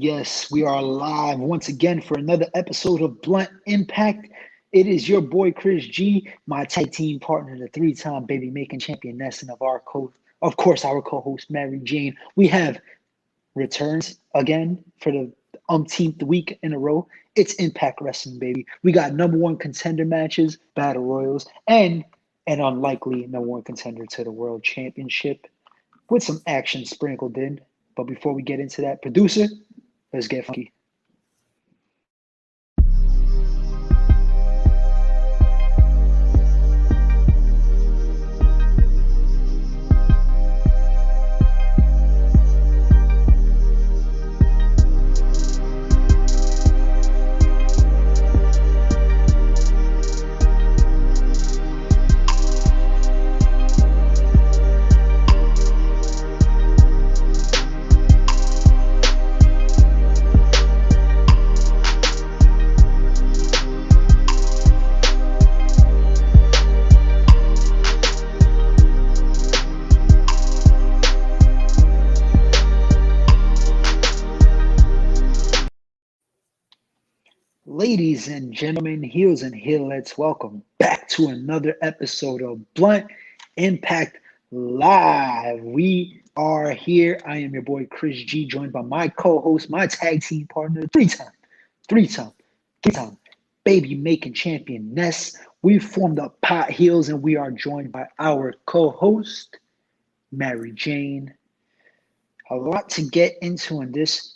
Yes, we are live once again for another episode of Blunt Impact. It is your boy Chris G, my tag team partner, the three-time baby making champion Ness, and of course, our co-host Mary Jane. We have returns again for the umpteenth week in a row. It's Impact Wrestling, baby. We got number one contender matches, battle royals, and an unlikely number one contender to the world championship with some action sprinkled in. But before we get into that, producer, let's get funky. Ladies and gentlemen, heels and heelettes, welcome back to another episode of Blunt Impact Live. We are here. I am your boy Chris G, joined by my co-host, my tag team partner, three-time baby making champion Ness. We formed up Pot Heels, and we are joined by our co-host, Mary Jane. A lot to get into in this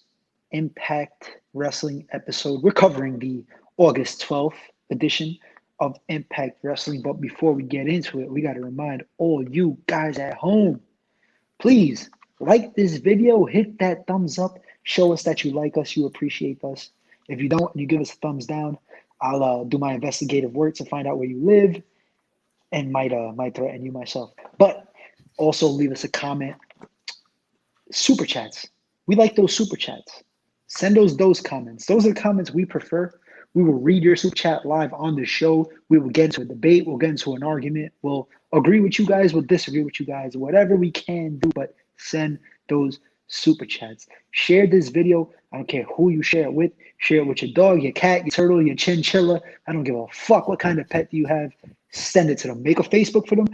Impact Wrestling episode. We're covering the August 12th edition of Impact Wrestling. But before we get into it, we got to remind all you guys at home, please like this video, hit that thumbs up, show us that you like us, you appreciate us. If you don't, you give us a thumbs down, I'll do my investigative work to find out where you live and might threaten you myself. But also leave us a comment. Super chats. We like those super chats. Send those comments. Those are the comments we prefer. We will read your super chat live on the show. We will get into a debate. We'll get into an argument. We'll agree with you guys. We'll disagree with you guys. Whatever we can do, but send those super chats. Share this video. I don't care who you share it with. Share it with your dog, your cat, your turtle, your chinchilla. I don't give a fuck what kind of pet you have. Send it to them. Make a Facebook for them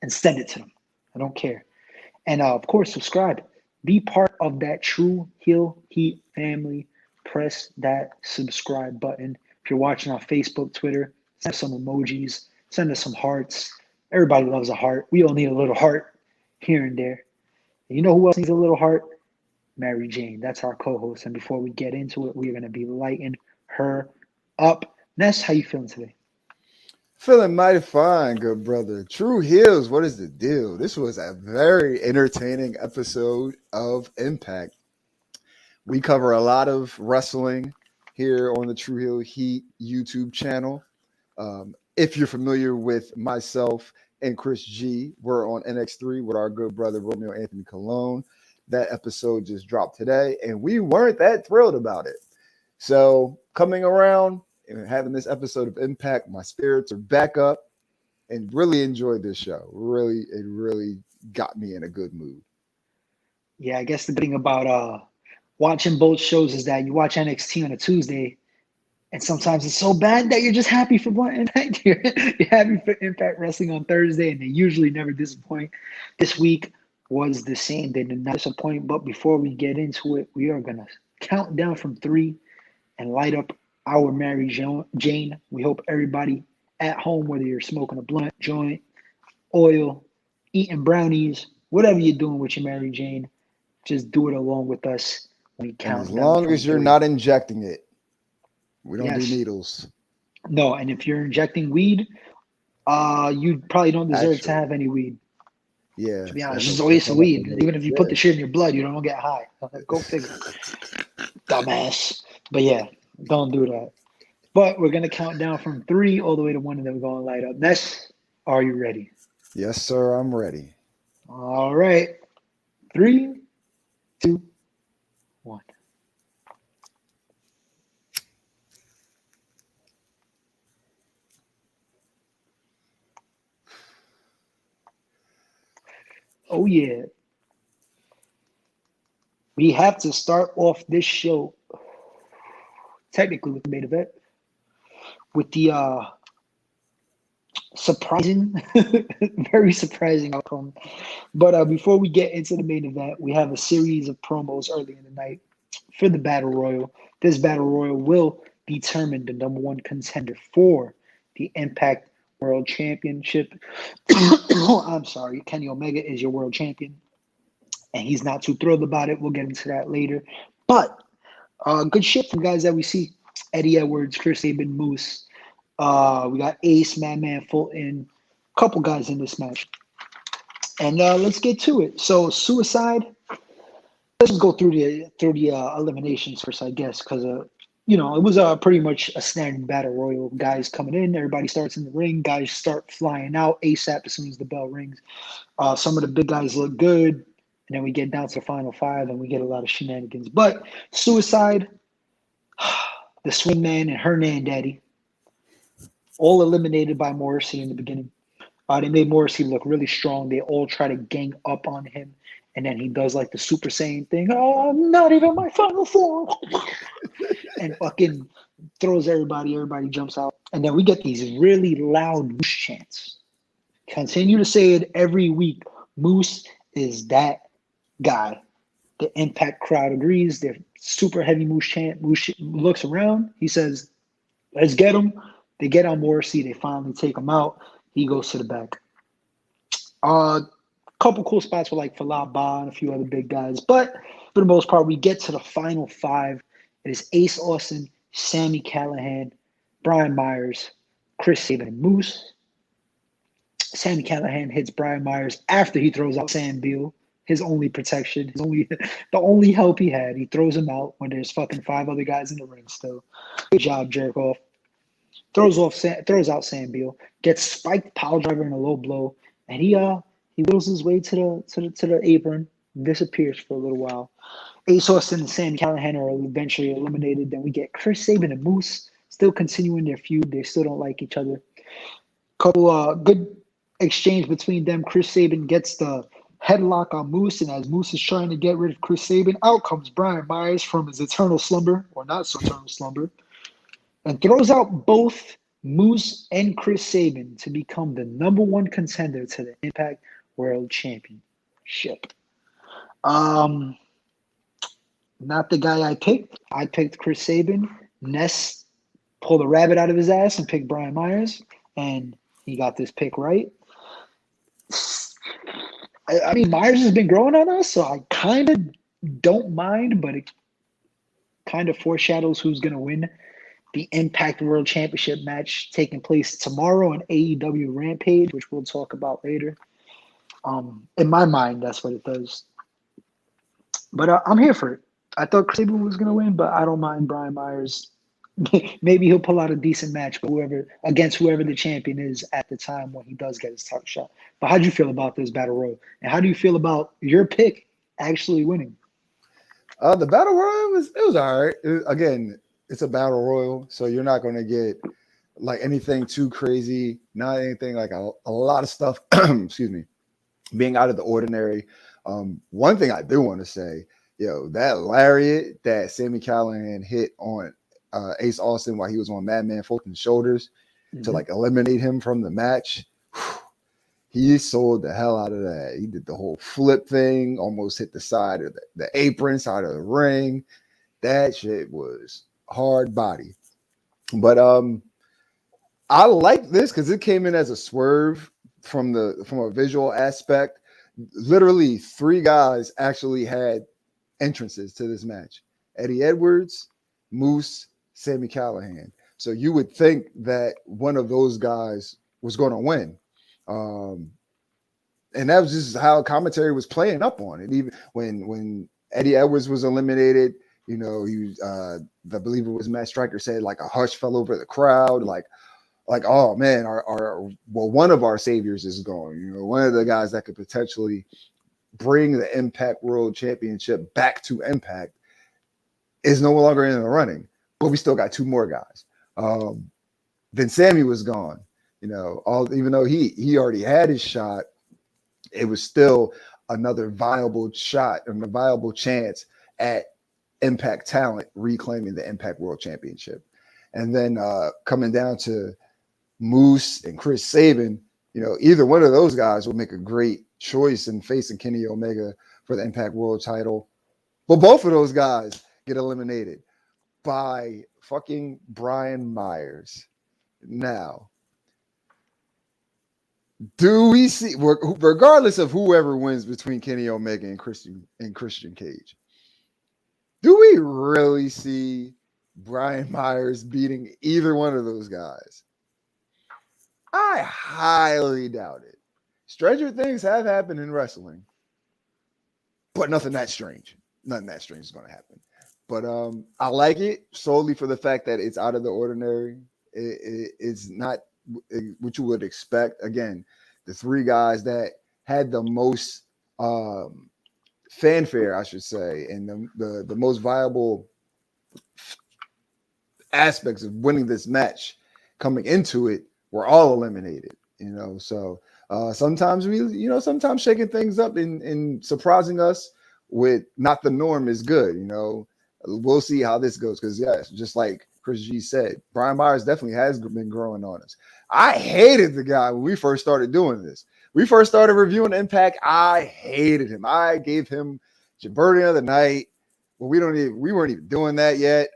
and send it to them. I don't care. And of course, subscribe. Be part of that True Heel Heat family. Press that subscribe button. If you're watching on Facebook, Twitter, send us some emojis. Send us some hearts. Everybody loves a heart. We all need a little heart here and there. And you know who else needs a little heart? Mary Jane. That's our co-host. And before we get into it, we're going to be lighting her up. Ness, how you feeling today? Feeling mighty fine, good brother. True Heels, what is the deal? This was a very entertaining episode of Impact. We cover a lot of wrestling here on the True Heel Heat YouTube channel. If you're familiar with myself and Chris G, we're on NX3 with our good brother Romeo Anthony Cologne. That episode just dropped today, and we weren't that thrilled about it. So coming around and having this episode of Impact, my spirits are back up and really enjoyed this show. It really got me in a good mood. Yeah, I guess the good thing about watching both shows is that you watch NXT on a Tuesday, and sometimes it's so bad that you're just happy for Blunt Impact. You're happy for Impact Wrestling on Thursday, and they usually never disappoint. This week was the same. They did not disappoint. But before we get into it, we are going to count down from 3 and light up our Mary Jane. We hope everybody at home, whether you're smoking a blunt, joint, oil, eating brownies, whatever you're doing with your Mary Jane, just do it along with us when we count as down. As long as you're 3. not injecting it. We don't Yes. do needles. No, and if you're injecting weed, you probably don't deserve to have any weed. Yeah. To be honest, it's a waste of weed. Even if you put the shit in your blood, you don't get high. Go figure. Dumbass. But yeah, don't do that. But we're going to count down from 3 all the way to 1, and then we're going to light up. Ness, are you ready? Yes, sir. I'm ready. All right. 3, 2, 1. Oh, yeah. We have to start off this show technically with the main event, with the surprising, very surprising outcome. But before we get into the main event, we have a series of promos early in the night for the Battle Royal. This Battle Royal will determine the number one contender for the Impact World Championship. I'm sorry, Kenny Omega is your world champion, and he's not too thrilled about it. We'll get into that later. But good shit from guys that we see. Eddie Edwards, Chris Sabin, Moose. We got Ace, Madman Fulton, a couple guys in this match. And let's get to it. So Suicide. Let's just go through the eliminations first, I guess, because it was pretty much a standard battle royal. Guys coming in, everybody starts in the ring. Guys start flying out ASAP as soon as the bell rings. Some of the big guys look good, and then we get down to the final five, and we get a lot of shenanigans. But Suicide, the Swingman, and Hernan Daddy, all eliminated by Morrissey in the beginning. They made Morrissey look really strong. They all try to gang up on him. And then he does like the Super Saiyan thing. Oh, I'm not even my final form. And fucking throws everybody. Everybody jumps out. And then we get these really loud Moose chants. Continue to say it every week. Moose is that guy. The Impact crowd agrees. They're super heavy Moose chant. Moose looks around. He says, let's get him. They get on Morrissey. They finally take him out. He goes to the back. Couple cool spots with like Falab Ba and a few other big guys. But for the most part, we get to the final five. It is Ace Austin, Sami Callihan, Brian Myers, Chris Sabin, and Moose. Sami Callihan hits Brian Myers after he throws out Sam Beal, his only protection, the only help he had. He throws him out when there's fucking five other guys in the ring still. Good job, jerk off. Throws out Sam Beal, gets spiked pile driver in a low blow, and he wheels his way to the apron, disappears for a little while. Ace Austin and Sami Callihan are eventually eliminated. Then we get Chris Sabin and Moose still continuing their feud. They still don't like each other. Couple good exchange between them. Chris Sabin gets the headlock on Moose, and as Moose is trying to get rid of Chris Sabin, out comes Brian Myers from his eternal slumber, or not so eternal slumber, and throws out both Moose and Chris Sabin to become the number one contender to the Impact World Championship. Not the guy I picked. I picked Chris Sabin. Ness pulled a rabbit out of his ass and picked Brian Myers, and he got this pick right. I mean, Myers has been growing on us, so I kind of don't mind, but it kind of foreshadows who's going to win the Impact World Championship match taking place tomorrow on AEW Rampage, which we'll talk about later. In my mind, that's what it does. But I'm here for it. I thought Chris Sabin was going to win, but I don't mind Brian Myers. Maybe he'll pull out a decent match, but against whoever the champion is at the time when he does get his title shot. But how do you feel about this Battle Royal? And how do you feel about your pick actually winning? The Battle Royal was all right. Again, it's a Battle Royal, so you're not going to get like anything too crazy, not anything like a lot of stuff, excuse me, being out of the ordinary. One thing I do want to say, that lariat that Sami Callihan hit on Ace Austin while he was on Madman Fulton's shoulders to like eliminate him from the match, he sold the hell out of that. He did the whole flip thing, almost hit the side of the apron, side of the ring. That shit was hard body. But I like this because it came in as a swerve from a visual aspect. Literally 3 guys actually had entrances to this match: Eddie Edwards, Moose, Sami Callihan. So you would think that one of those guys was going to win. And that was just how commentary was playing up on it. Even when Eddie Edwards was eliminated, he I believe it was Matt Striker said like a hush fell over the crowd, like, oh man, one of our saviors is gone. One of the guys that could potentially bring the Impact World Championship back to Impact is no longer in the running. But we still got 2 more guys. Then Sammy was gone. Even though he already had his shot, it was still another viable shot and a viable chance at Impact talent reclaiming the Impact World Championship. And then coming down to Moose and Chris Saban, either one of those guys will make a great choice in facing Kenny Omega for the Impact World title. But both of those guys get eliminated by fucking Brian Myers. Now, do we see, regardless of whoever wins between Kenny Omega and Christian Cage, do we really see Brian Myers beating either one of those guys? I highly doubt it. Stranger things have happened in wrestling, but nothing that strange. Nothing that strange is going to happen. But I like it solely for the fact that it's out of the ordinary. It's not what you would expect. Again, the three guys that had the most fanfare, I should say, and the most viable aspects of winning this match coming into it were all eliminated. So sometimes sometimes shaking things up and surprising us with not the norm is good. We'll see how this goes because yes, just like Chris G said, Brian Myers definitely has been growing on us. I hated the guy when we first started doing this. We first started reviewing Impact. I hated him. I gave him jabroni of the night. Well, we weren't even doing that yet.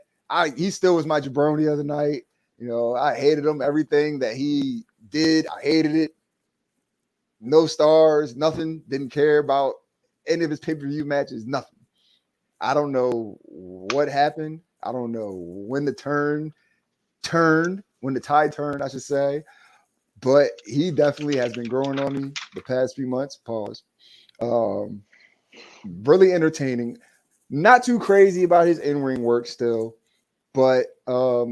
He still was my jabroni of the night. I hated him. Everything that he did, I hated it. No stars, nothing. Didn't care about any of his pay-per-view matches, nothing. I don't know what happened. I don't know when the tide turned, I should say. But he definitely has been growing on me the past few months. Pause. Really entertaining. Not too crazy about his in-ring work still, but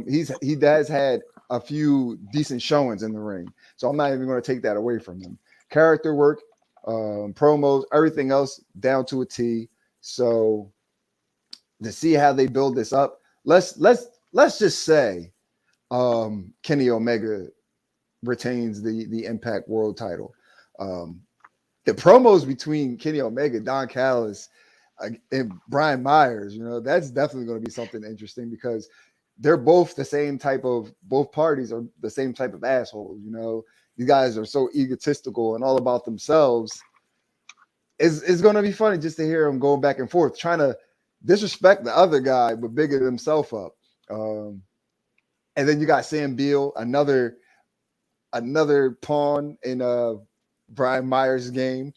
he has had a few decent showings in the ring. So I'm not even going to take that away from him. Character work, promos, everything else down to a T. So to see how they build this up, let's just say Kenny Omega retains the Impact World title. The promos between Kenny Omega, Don Callis, and Brian Myers, that's definitely going to be something interesting because they're both both parties are the same type of assholes. These guys are so egotistical and all about themselves. It's going to be funny just to hear them going back and forth, trying to disrespect the other guy, but bigger himself up. And then you got Sam Beal, another pawn in Brian Myers' game,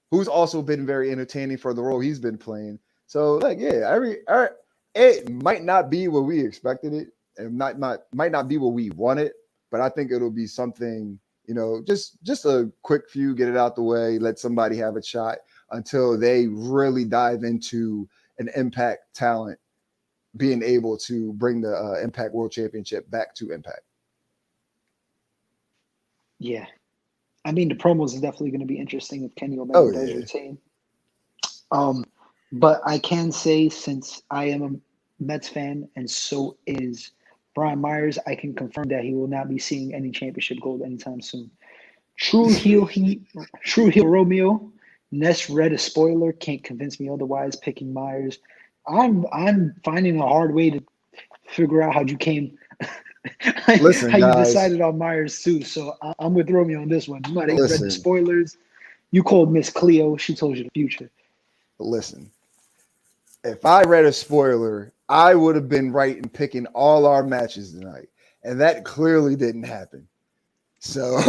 who's also been very entertaining for the role he's been playing. So, it might not be what we expected it, and might not be what we wanted, but I think it'll be something, just a quick few, get it out the way, let somebody have a shot until they really dive into an Impact talent being able to bring the Impact World Championship back to Impact. Yeah. I mean, the promos is definitely going to be interesting if Kenny Omega does retain. But I can say, since I am a Mets fan and so is Brian Myers, I can confirm that he will not be seeing any championship gold anytime soon. True heel Romeo. Ness read a spoiler, can't convince me otherwise. Picking Myers. I'm finding a hard way to figure out how you came. Listen, how guys, you decided on Myers too. So I'm with Romeo on this one. You might have read the spoilers. You called Miss Cleo. She told you the future. Listen, if I read a spoiler, I would have been right in picking all our matches tonight, and that clearly didn't happen. So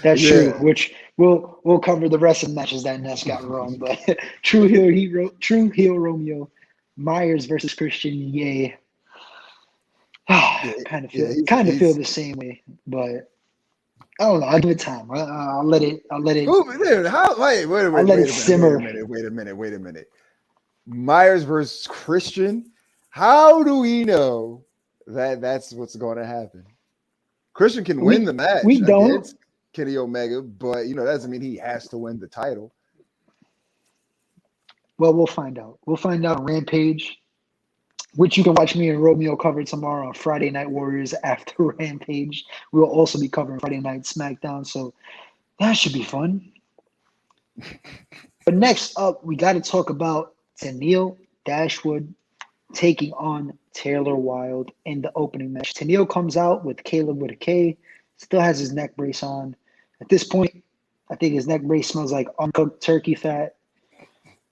that's true. Which we'll cover the rest of the matches that Ness got wrong. But true heel Romeo, Myers versus Christian. Yay. Kind of feel the same way, but I don't know. I'll give it time. I'll let it. Wait a minute. Myers versus Christian. How do we know that that's what's going to happen? Christian can win the match against Kenny Omega, but that doesn't mean he has to win the title. Well, we'll find out. We'll find out on Rampage, which you can watch me and Romeo cover tomorrow on Friday Night Warriors after Rampage. We'll also be covering Friday Night SmackDown, so that should be fun. But next up, we got to talk about Tenille Dashwood taking on Taylor Wilde in the opening match. Tenille comes out with Caleb with a K, still has his neck brace on. At this point, I think his neck brace smells like uncooked turkey fat.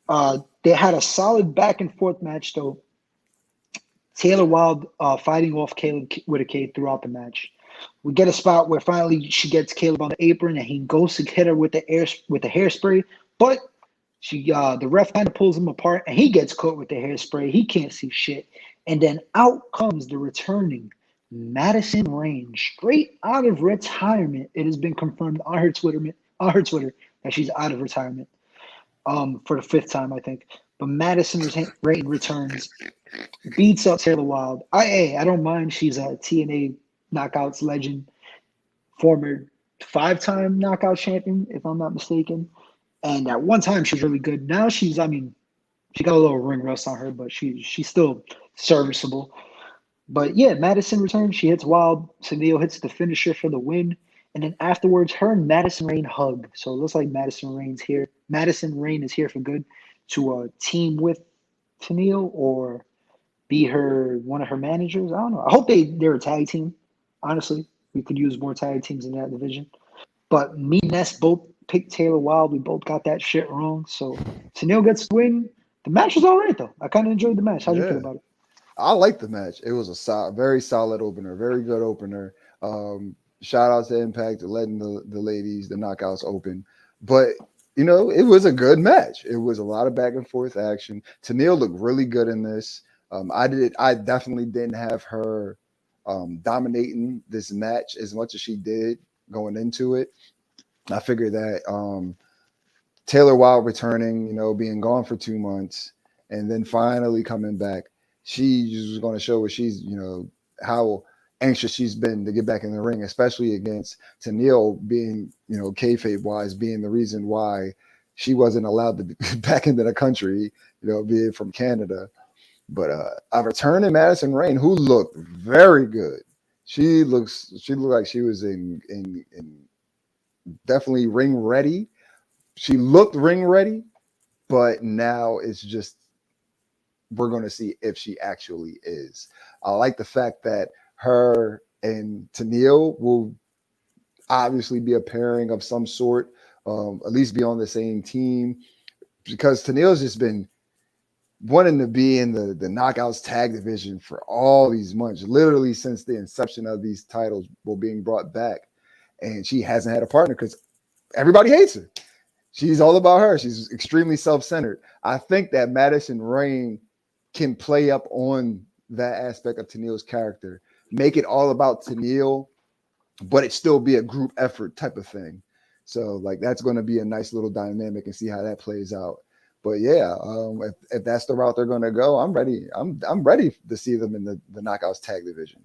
They had a solid back and forth match, though. Taylor Wilde fighting off Caleb with a K throughout the match. We get a spot where finally she gets Caleb on the apron and he goes to hit her with the hairspray, but the ref kind of pulls him apart and he gets caught with the hairspray. He can't see shit. And then out comes the returning Madison Rayne, straight out of retirement. It has been confirmed on her Twitter that she's out of retirement for the fifth time, I think. But Madison Rayne returns, beats up Taylor Wilde. I don't mind. She's a TNA Knockouts legend, former 5-time knockout champion, if I'm not mistaken. And at one time she was really good. Now she got a little ring rust on her, but she's still serviceable. But yeah, Madison returns. She hits Wilde. Tenille hits the finisher for the win. And then afterwards, her and Madison Rayne hug. So it looks like Madison Rayne's here. Madison Rayne is here for good to team with Tenille or be one of her managers. I don't know. I hope they're a tag team. Honestly, we could use more tag teams in that division. But me and Ness both picked Taylor Wilde. We both got that shit wrong. So Tenille gets the win. The match was all right, though. I kind of enjoyed the match. How do you feel about it? I like the match. It was a very solid opener, very good opener. Shout out to Impact letting the ladies, the knockouts open. But, it was a good match. It was a lot of back and forth action. Tenille looked really good in this. I definitely didn't have her dominating this match as much as she did going into it. I figured that Taylor Wilde returning, being gone for 2 months and then finally coming back, she was going to show what she's, how anxious she's been to get back in the ring, especially against Tenille being, kayfabe wise, being the reason why she wasn't allowed to be back into the country, being from Canada. But a returning Madison Rayne, who looked very good. She looked like she was in definitely ring ready. She looked ring ready, but now it's just we're going to see if she actually is. I like the fact that her and Tenille will obviously be a pairing of some sort, at least be on the same team, because Tenille's just been wanting to be in the Knockouts tag division for all these months, literally since the inception of these titles were being brought back. And she hasn't had a partner because everybody hates her. She's all about her. She's extremely self-centered. I think that Madison Rayne can play up on that aspect of Tenille's character, make it all about Tenille, but it still be a group effort type of thing. So that's going to be a nice little dynamic and see how that plays out. But yeah, if that's the route they're going to go, I'm ready. I'm ready to see them in the Knockouts tag division.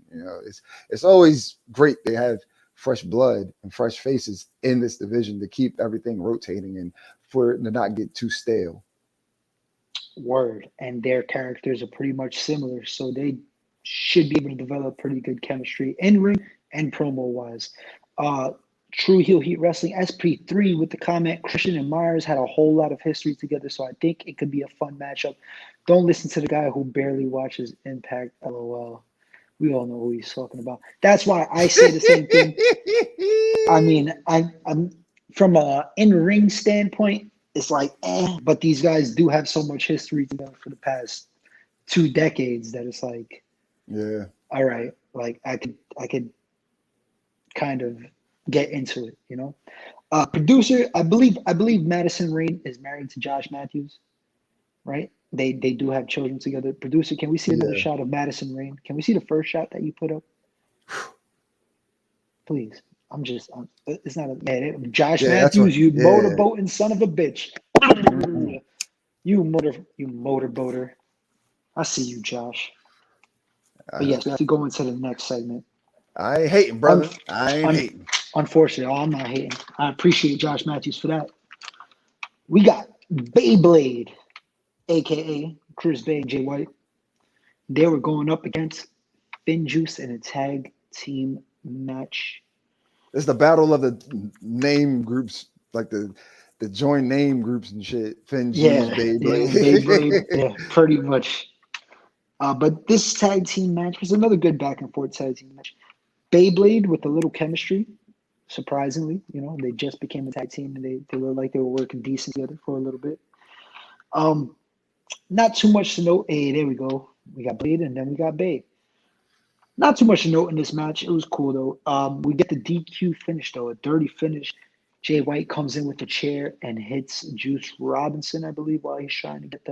It's always great they have fresh blood and fresh faces in this division to keep everything rotating and for it to not get too stale. Word. And their characters are pretty much similar, so they should be able to develop pretty good chemistry in ring and promo wise. True Heel Heat Wrestling SP3 with the comment, Christian and Myers had a whole lot of history together, so I think it could be a fun matchup. Don't listen to the guy who barely watches Impact. LOL. We all know who he's talking about. That's why I say the same thing. I mean, I'm from a in-ring standpoint, it's like, but these guys do have so much history together for the past 2 decades that it's like, yeah, all right, I could kind of get into it, Producer, I believe Madison Rayne is married to Josh Matthews, right? They do have children together. Producer, can we see another shot of Madison Rayne? Can we see the first shot that you put up? Please. It's not a man. Josh Matthews, you motorboating son of a bitch. You motorboater. I see you, Josh. But yes, we have to go into the next segment. I ain't hating, brother. I ain't hating. Unfortunately, I'm not hating. I appreciate Josh Matthews for that. We got Beyblade, a.k.a. Chris Bay and Jay White. They were going up against FinJuice in a tag team match. It's the battle of the name groups, like the joint name groups and shit. FinJuice, Beyblade. Beyblade, yeah, pretty much. But this tag team match was another good back and forth tag team match. Beyblade with a little chemistry, surprisingly. They just became a tag team and they looked like they were working decent together for a little bit. Not too much to note. Hey, there we go. We got Blade and then we got Bay. Not too much to note in this match. It was cool though. We get the DQ finish though, a dirty finish. Jay White comes in with the chair and hits Juice Robinson, I believe, while he's trying to get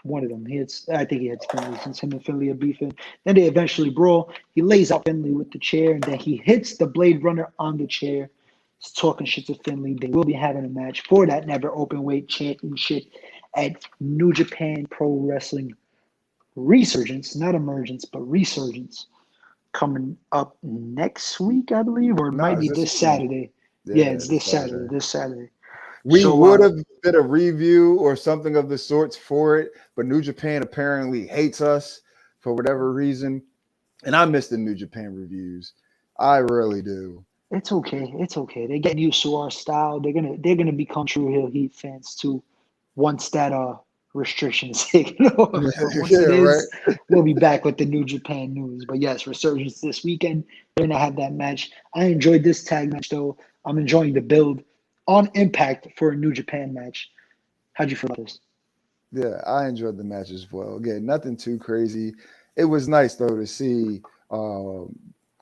one of them. I think he hits Finley since him and Finley are beefing. Then they eventually brawl. He lays out Finley with the chair, and then he hits the Blade Runner on the chair. He's talking shit to Finley. They will be having a match for that never open weight championship at New Japan Pro Wrestling Resurgence, not Emergence, but Resurgence, coming up next week, I believe, or it might be this Saturday. Yeah, it's this Saturday. This Saturday. We would have did a review or something of the sorts for it, but New Japan apparently hates us for whatever reason. And I miss the New Japan reviews. I really do. It's okay. It's okay. They're getting used to our style. They're gonna become True Hill Heat fans too. Once that restriction is taken off. Right. We'll be back with the New Japan news. But yes, Resurgence this weekend. We're gonna have that match. I enjoyed this tag match though. I'm enjoying the build on Impact for a New Japan match. How'd you feel about this? Yeah, I enjoyed the match as well. Again, nothing too crazy. It was nice though to see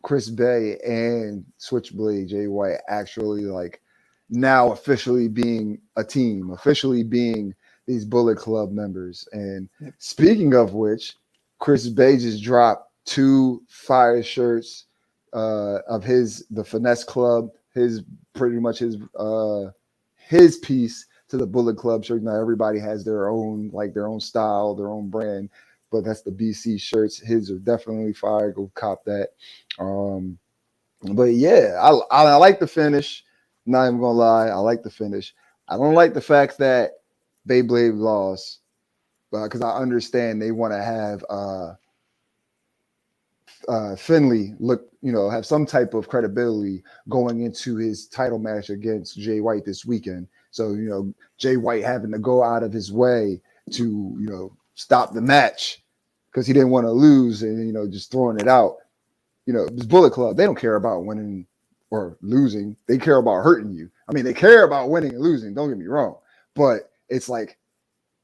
Chris Bay and Switchblade Jay White actually now officially being a team, officially being these Bullet Club members. And speaking of which, Chris Bay just dropped 2 fire shirts of the Finesse Club, his piece to the Bullet Club shirt. Now everybody has their own style, their own brand, but that's the BC shirts. His are definitely fire. Go cop that. But yeah, I like the finish. Not even gonna lie, I like the finish. I don't like the fact that Beyblade lost, because I understand they want to have Finley have some type of credibility going into his title match against Jay White this weekend. So, Jay White having to go out of his way to, stop the match because he didn't want to lose and, just throwing it out. This Bullet Club, they don't care about winning or losing. They care about hurting you. I mean, they care about winning and losing. Don't get me wrong. But it's like,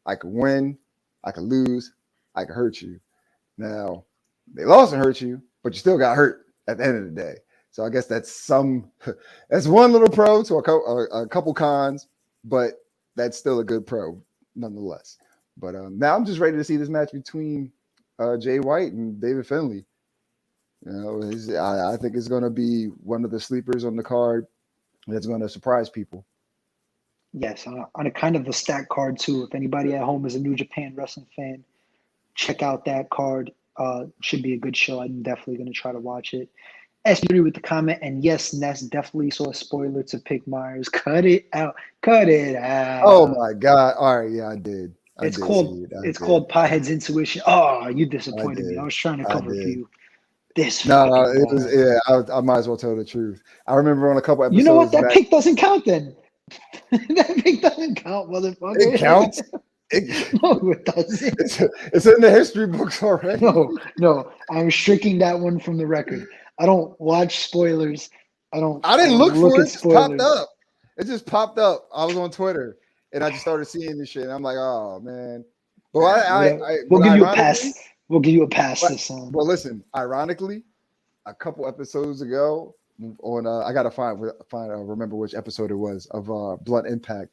I could win, I could lose, I could hurt you. Now, they lost and hurt you, but you still got hurt at the end of the day. So I guess that's one little pro to a couple cons, but that's still a good pro nonetheless. But now I'm just ready to see this match between Jay White and David Finley. I think it's going to be one of the sleepers on the card that's going to surprise people. Yes, on a kind of a stacked card too. If anybody at home is a New Japan wrestling fan, check out that card. Should be a good show. I'm definitely going to try to watch it. SP3 with the comment, and yes, Ness definitely saw a spoiler to pick Myers. Cut it out. Cut it out. Oh my God. All right, yeah, I did. It's called Piehead's Intuition. Oh, you disappointed me. I was trying to cover for you. I might as well tell the truth. I remember on a couple episodes. You know what? That pick doesn't count then. That pick doesn't count, motherfucker. It counts. No, it doesn't. It's in the history books already. No. I'm striking that one from the record. I don't watch spoilers. I didn't look for it. It just popped up. It just popped up. I was on Twitter and I just started seeing this shit. And I'm like, oh man. But we'll give you a pass. We'll give you a pass this time. Well, listen. Ironically, a couple episodes ago, on I gotta remember which episode it was of Blunt Impact.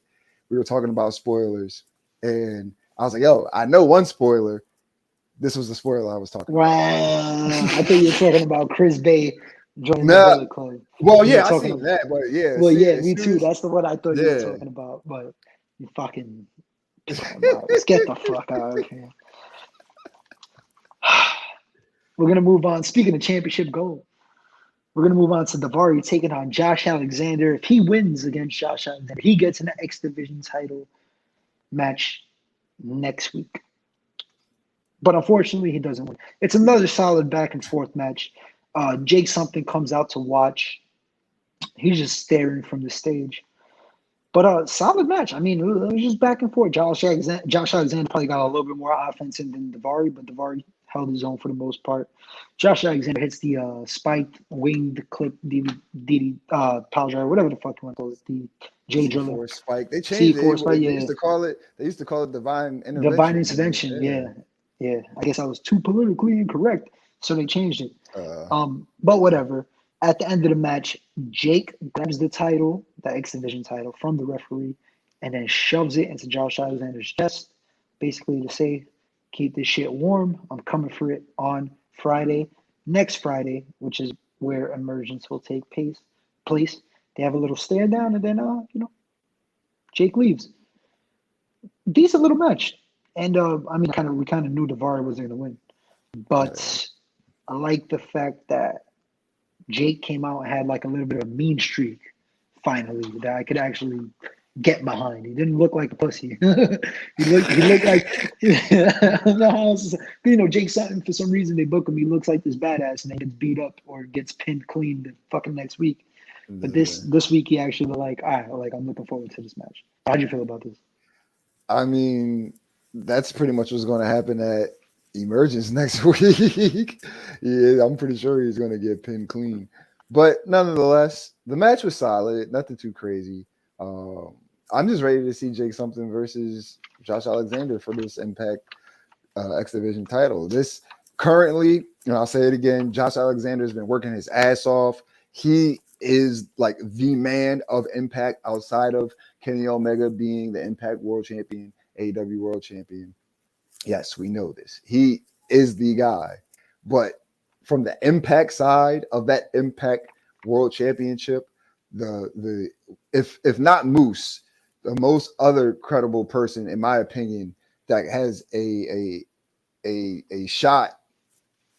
We were talking about spoilers, and I was like, "Yo, I know one spoiler." This was the spoiler I was talking about. Wow, I thought you were talking about Chris Bay joining the Bullet Club. Well, yeah, I seen that, but yeah. Well, me too. That's the one I thought you were talking about. But you fucking let's get the fuck out of here. We're gonna move on. Speaking of championship gold, we're gonna move on to Davari taking on Josh Alexander. If he wins against Josh Alexander, he gets an X Division title match next week. But unfortunately, he doesn't win. It's another solid back and forth match. Jake something comes out to watch. He's just staring from the stage. But solid match. I mean, it was just back and forth. Josh Alexander probably got a little bit more offense in than Davari, but Davari held his own for the most part. Josh Alexander hits the spiked winged clip DD power driver, whatever the fuck you want to call it, the J driller C4 spike. They changed it. C4 spike. They Yeah, used to call it. They used to call it divine divine intervention. intervention. Yeah. Yeah, yeah. I guess I was too politically incorrect, so they changed it. Uh, But whatever. At the end of the match, Jake grabs the title, the X Division title, from the referee, and then shoves it into Josh Alexander's chest, basically to say, "Keep this shit warm. I'm coming for it on Friday, next Friday, which is where Emergence will take place. They have a little stare down, and then Jake leaves. Decent little match, and I mean, we kind of knew Davari was going to win, yeah. but I like the fact that Jake came out and had like a little bit of a mean streak finally that I could actually get behind. He didn't look like a pussy. he looked like I don't know how else Jake Sutton for some reason they book him. He looks like this badass and then gets beat up or gets pinned clean the fucking next week. But Yeah. this week he actually looked like, all right, like I'm looking forward to this match. How'd you feel about this? I mean, that's pretty much what's going to happen at Emergence next week. Yeah, I'm pretty sure he's going to get pinned clean. But nonetheless, the match was solid. Nothing too crazy. I'm just ready to see Jake something versus Josh Alexander for this Impact X Division title. This currently, and I'll say it again, Josh Alexander has been working his ass off. He is like the man of Impact outside of Kenny Omega being the Impact World Champion, AEW World Champion. Yes, we know this. He is the guy. But from the Impact side of that Impact World Championship, the if not Moose, the most other credible person, in my opinion, that has a shot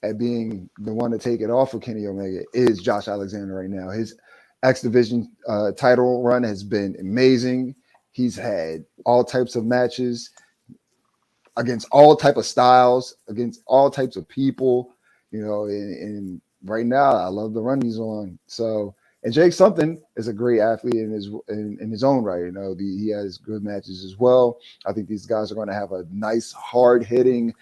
at being the one to take it off of Kenny Omega is Josh Alexander right now. His X Division title run has been amazing. He's had all types of matches against all type of styles, against all types of people, and right now I love the run he's on. So, and Jake Something is a great athlete in his own right. He has good matches as well. I think these guys are going to have a nice, hard hitting,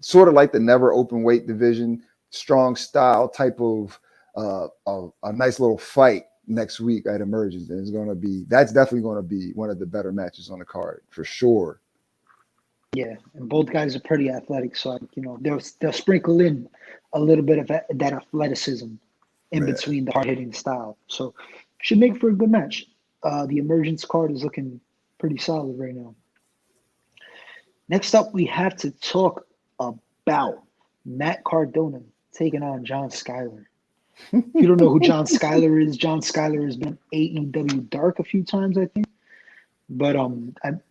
sort of like the never open weight division, strong style type of a nice little fight next week at Emergence. And that's definitely going to be one of the better matches on the card for sure. Yeah, and both guys are pretty athletic, so they'll sprinkle in a little bit of that athleticism in Yeah. between the hard hitting style. So should make for a good match. The Emergence card is looking pretty solid right now. Next up, we have to talk about Matt Cardone taking on John Skyler. If you don't know who John Skyler is, John Skyler has been AEW Dark a few times, I think. But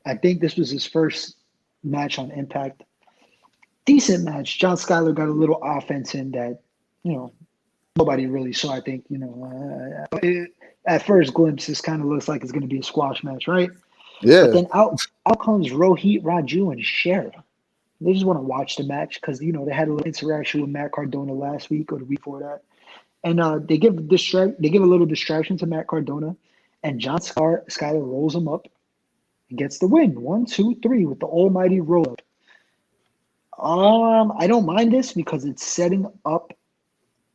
I think this was his first match on Impact. Decent match. John Skyler got a little offense in that, nobody really saw. I think, at first glimpse, this kind of looks like it's going to be a squash match, right? But Yeah. then out comes Rohit Raju and Sheriff. They just want to watch the match because, they had a little interaction with Matt Cardona last week or the week before that. And they give a little distraction to Matt Cardona, and John Skyler rolls him up and gets the win. 1, 2, 3 with the almighty roll up. I don't mind this because it's setting up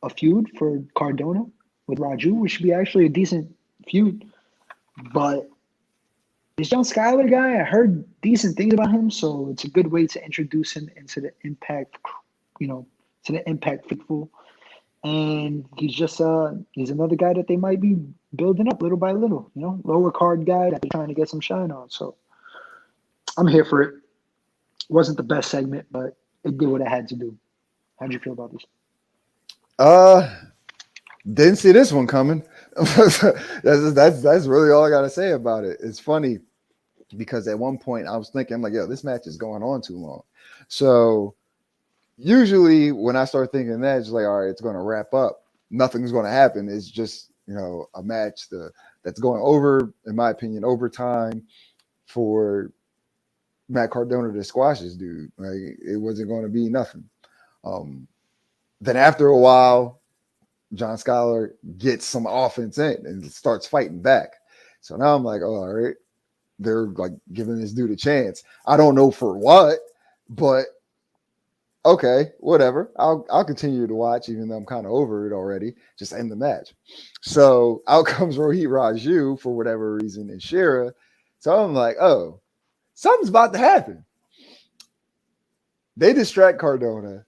a feud for Cardona with Raju, which should be actually a decent feud. But this John Skyler guy, I heard decent things about him, so it's a good way to introduce him into the Impact, to the Impact faithful. And he's another guy that they might be building up little by little, lower card guy that they're trying to get some shine on. So I'm here for it. Wasn't the best segment, but it did what it had to do. How'd you feel about this? Didn't see this one coming. That's really all I gotta say about it. It's funny because at one point I was thinking, I'm like, yo, this match is going on too long. So usually when I start thinking that, it's like, all right, it's going to wrap up. Nothing's going to happen. It's just, a match that's going over, in my opinion, overtime for Matt Cardona to squash this dude. Like, it wasn't going to be nothing. Then after a while, John Skyler gets some offense in and starts fighting back. So now I'm like, oh, all right, they're like giving this dude a chance. I don't know for what, but okay, whatever. I'll continue to watch, even though I'm kind of over it already. Just end the match. So out comes Rohit Raju for whatever reason and Shera. So I'm like, oh, something's about to happen. They distract Cardona.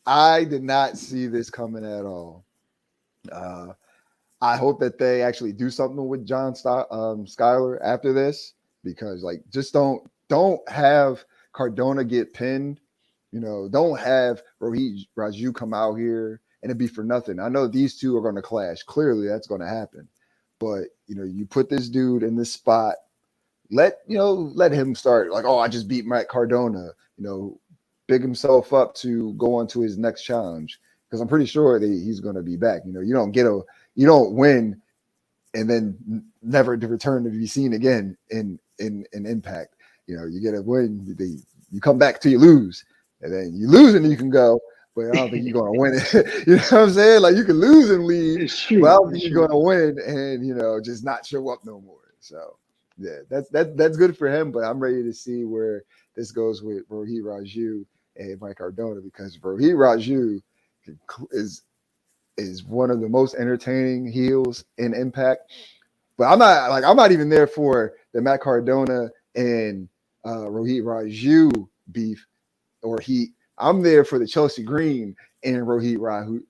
I did not see this coming at all. I hope that they actually do something with Skyler after this, because like just don't have Cardona get pinned. Don't have Rohit Raju come out here and it be for nothing. I know these two are going to clash. Clearly, that's going to happen. But you put this dude in this spot. Let him start like, oh, I just beat Matt Cardona. Big himself up to go on to his next challenge, because I'm pretty sure that he's going to be back. You don't win and then never to return to be seen again in Impact. You get a win, you come back till you lose, and then you lose and you can go, but I don't think you're going to win it. You know what I'm saying? Like, you can lose and leave, but I don't think you're going to win and just not show up no more. So yeah, that's good for him. But I'm ready to see where this goes with Rohit Raju and Mike Cardona, because Rohit Raju is one of the most entertaining heels in Impact. But I'm not even there for the Matt Cardona and Rohit Raju beef or heat. I'm there for the Chelsea Green and Rohit Raju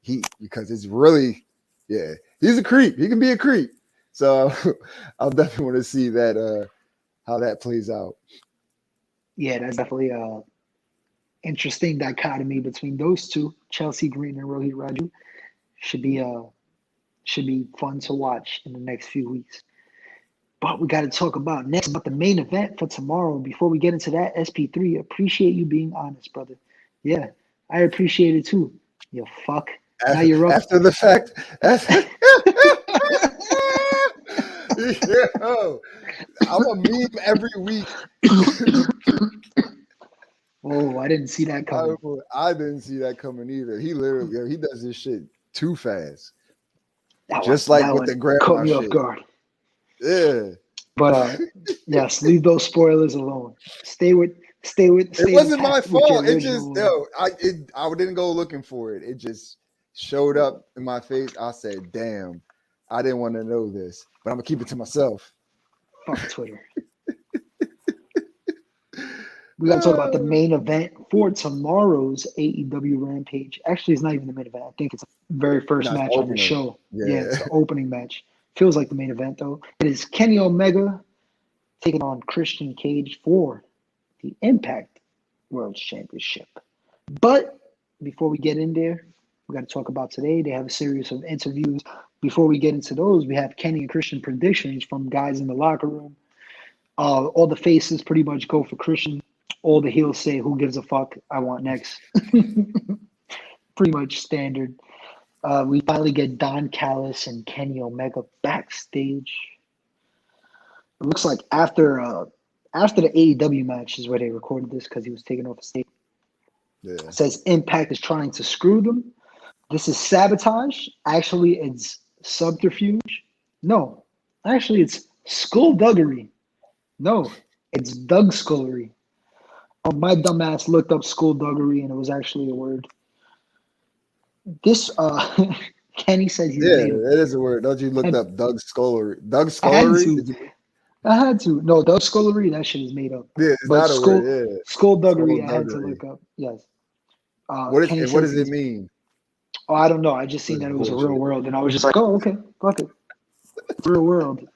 heat, because it's really, yeah, he's a creep. He can be a creep. So I'll definitely want to see that how that plays out. Yeah, that's definitely a interesting dichotomy between those two, Chelsea Green and Rohit Raju. Should be fun to watch in the next few weeks. But we got to talk about the main event for tomorrow. Before we get into that, SP3, appreciate you being honest, brother. Yeah, I appreciate it too. You fuck. Now you're up. After the fact. Yo, I'm a meme every week. Oh, I didn't see that coming. I didn't see that coming either. He literally, he does this shit too fast. Just like with the grandma caught me off guard. Yeah. But yes, leave those spoilers alone. Stay with. It wasn't my fault. It just I didn't go looking for it. It just showed up in my face. I said, "Damn, I didn't want to know this, but I'm gonna keep it to myself." Fuck Twitter. We got to talk about the main event for tomorrow's AEW Rampage. Actually, it's not even the main event. I think it's the very first match on the show. Yeah, it's the opening match. Feels like the main event, though. It is Kenny Omega taking on Christian Cage for the Impact World Championship. But before we get in there, we got to talk about today. They have a series of interviews. Before we get into those, we have Kenny and Christian predictions from guys in the locker room. All the faces pretty much go for Christian. All the heels say, "Who gives a fuck? I want next." Pretty much standard. We finally get Don Callis and Kenny Omega backstage. It looks like after the AEW match is where they recorded this, because he was taken off the stage. Yeah. It says Impact is trying to screw them. This is sabotage. Actually, it's subterfuge. No, actually, it's skullduggery. No, it's Doug Scullery. My dumbass looked up skullduggery, and it was actually a word. This Kenny says he's it is a word. Don't you look up Doug Scullery? Doug Scullery? I had to. No, Doug Scullery, that shit is made up. Yeah, it's not a word. Yeah. Skullduggery, I had to look up. Yes. What does it mean? Oh, I don't know. I just seen that it was a real world, and I was just like, oh, okay, fuck it. Real world.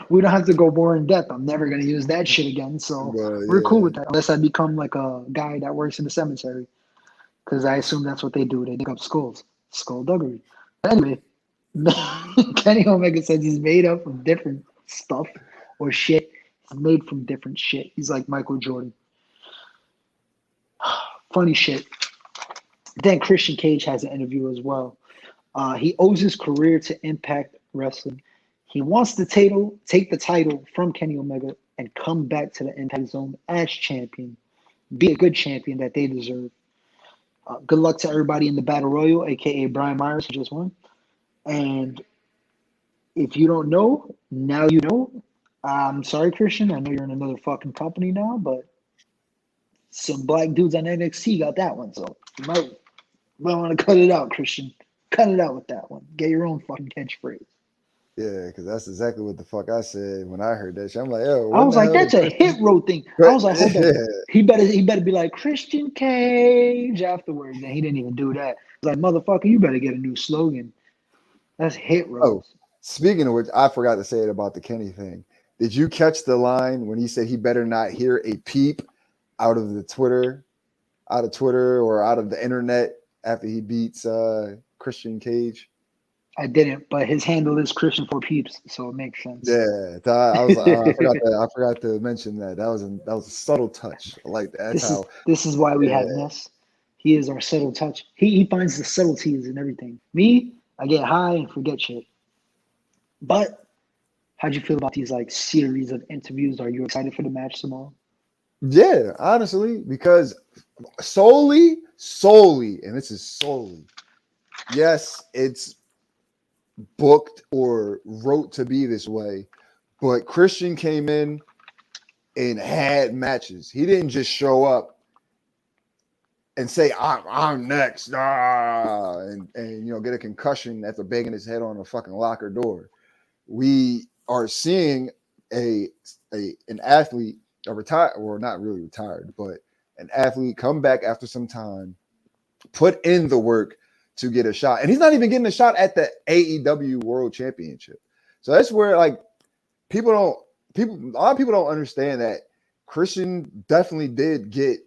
We don't have to go more in depth. I'm never gonna use that shit again. So we're cool with that. Unless I become like a guy that works in the cemetery, because I assume that's what they do. They dig up skulls. Skullduggery. But anyway, Kenny Omega says he's made up of different stuff or shit. He's made from different shit. He's like Michael Jordan. Funny shit. Then Christian Cage has an interview as well. He owes his career to Impact Wrestling. He wants to take the title from Kenny Omega and come back to the Impact Zone as champion. Be a good champion that they deserve. Good luck to everybody in the Battle Royal, a.k.a. Brian Myers, who just won. And If you don't know, now you know. I'm sorry, Christian. I know you're in another fucking company now, but some black dudes on NXT got that one. So you might want to cut it out, Christian. Cut it out with that one. Get your own fucking catchphrase. Yeah, because that's exactly what the fuck I said when I heard that shit. I'm like, yo, I when was the like, hell that's did a hit Christian? row thing. I But was like, hold up. yeah, He better be like Christian Cage afterwards. And he didn't even do that. I was like, motherfucker, you better get a new slogan. That's hit oh, rows. speaking of which, I forgot to say it about the Kenny thing. Did you catch the line when he said he better not hear a peep out of the Twitter, out of Twitter or out of the internet after he beats Christian Cage? I didn't, but his handle is Christian for peeps, so it makes sense. Yeah, I was like, oh, I forgot that. I forgot to mention that. That was a subtle touch. I like that. That's This is how. this is why we Yeah, have Ness. He is our subtle touch. He finds the subtleties in everything. Me, I get high and forget shit. But how'd you feel about these like series of interviews? Are you excited for the match tomorrow? yeah. Honestly, because solely, and this is solely. Yes, it's booked or wrote to be this way, but Christian came in and had matches. He didn't just show up and say I'm next, and get a concussion after banging his head on a fucking locker door. We are seeing an athlete, a retired, or not really retired, but an athlete come back after some time, put in the work to get a shot, and he's not even getting a shot at the AEW World Championship. So that's where like a lot of people don't understand that Christian definitely did get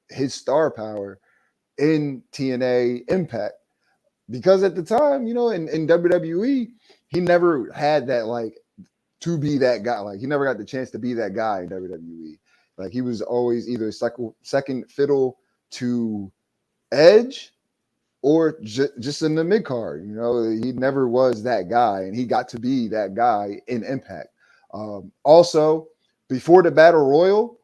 his star power in TNA Impact, because at the time, in WWE, he never had that like to be that guy. Like he never got the chance to be that guy in WWE. Like he was always either second fiddle to Edge or just in the mid card. He never was that guy, and he got to be that guy in Impact. Also, before the Battle Royal,